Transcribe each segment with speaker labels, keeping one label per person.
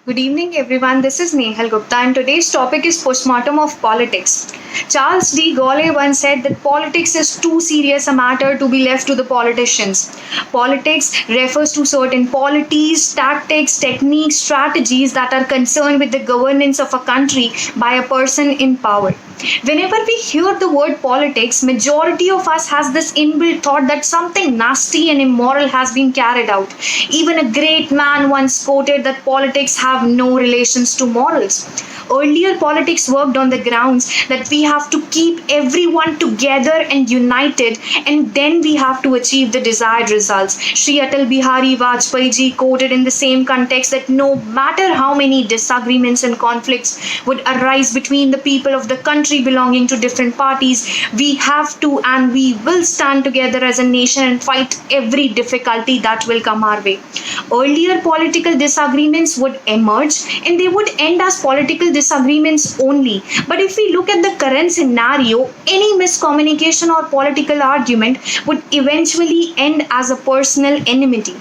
Speaker 1: Good evening, everyone. This is Nehal Gupta, and today's topic is postmortem of politics. Charles de Gaulle once said that politics is too serious a matter to be left to the politicians. Politics refers to certain polities, tactics, techniques, strategies that are concerned with the governance of a country by a person in power. Whenever we hear the word politics, majority of us has this inbuilt thought that something nasty and immoral has been carried out. Even a great man once quoted that politics have no relations to morals. Earlier, politics worked on the grounds that we have to keep everyone together and united, and then we have to achieve the desired results. Shri Atal Bihari Vajpayee ji quoted in the same context that no matter how many disagreements and conflicts would arise between the people of the country belonging to different parties, we have to and we will stand together as a nation and fight every difficulty that will come our way. Earlier, political disagreements would emerge and they would end as political disagreements only. But if we look at the current scenario, any miscommunication or political argument would eventually end as a personal enmity.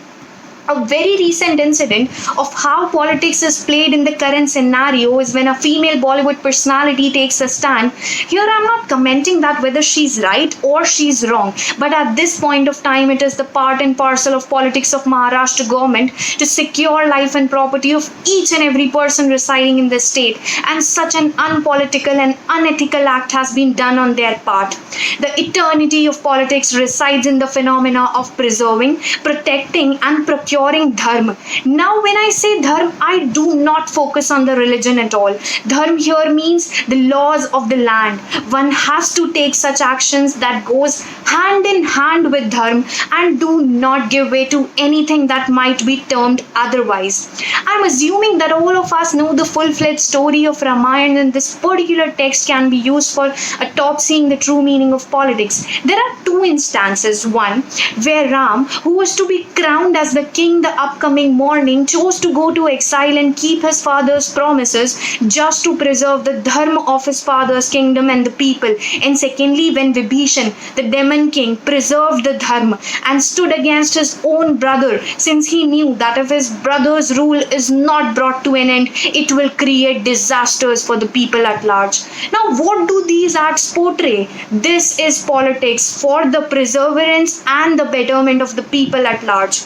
Speaker 1: A very recent incident of how politics is played in the current scenario is when a female Bollywood personality takes a stand. Here, I'm not commenting that whether she's right or she's wrong, but at this point of time, it is the part and parcel of politics of Maharashtra government to secure life and property of each and every person residing in the state, and such an unpolitical and unethical act has been done on their part. The eternity of politics resides in the phenomena of preserving, protecting, and procuring dharma. Now, when I say dharma, I do not focus on the religion at all. Dharma here means the laws of the land. One has to take such actions that goes hand in hand with dharma and do not give way to anything that might be termed otherwise. I'm assuming that all of us know the full-fledged story of Ramayana, and this particular text can be used for a top seeing the true meaning of politics. There are two instances. One, where Ram, who was to be crowned as the king the upcoming morning, chose to go to exile and keep his father's promises just to preserve the dharma of his father's kingdom and the people. And secondly, when Vibhishan, the demon king, preserved the dharma and stood against his own brother, since he knew that if his brother's rule is not brought to an end, it will create disasters for the people at large. Now, what do these acts portray? This is politics for the perseverance and the betterment of the people at large.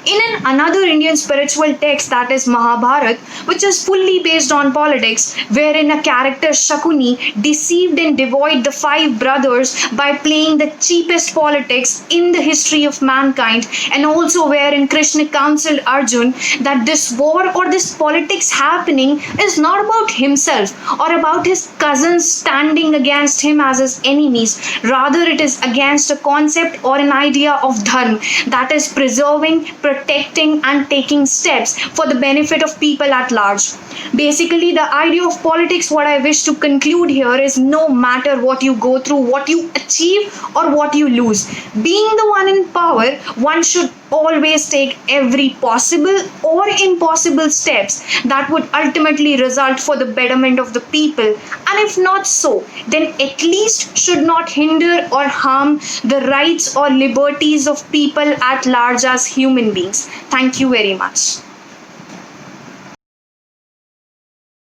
Speaker 1: In another Indian spiritual text, that is Mahabharata, which is fully based on politics, wherein a character Shakuni deceived and devoid the five brothers by playing the cheapest politics in the history of mankind, and also wherein Krishna counseled Arjun that this war or this politics happening is not about himself or about his cousins standing against him as his enemies. Rather, it is against a concept or an idea of dharma, that is preserving, protecting, and taking steps for the benefit of people at large. Basically, the idea of politics, what I wish to conclude here is no matter what you go through, what you achieve, or what you lose, being the one in power, one should always take every possible or impossible steps that would ultimately result for the betterment of the people, and if not so, then at least should not hinder or harm the rights or liberties of people at large as human beings. Thank you very much.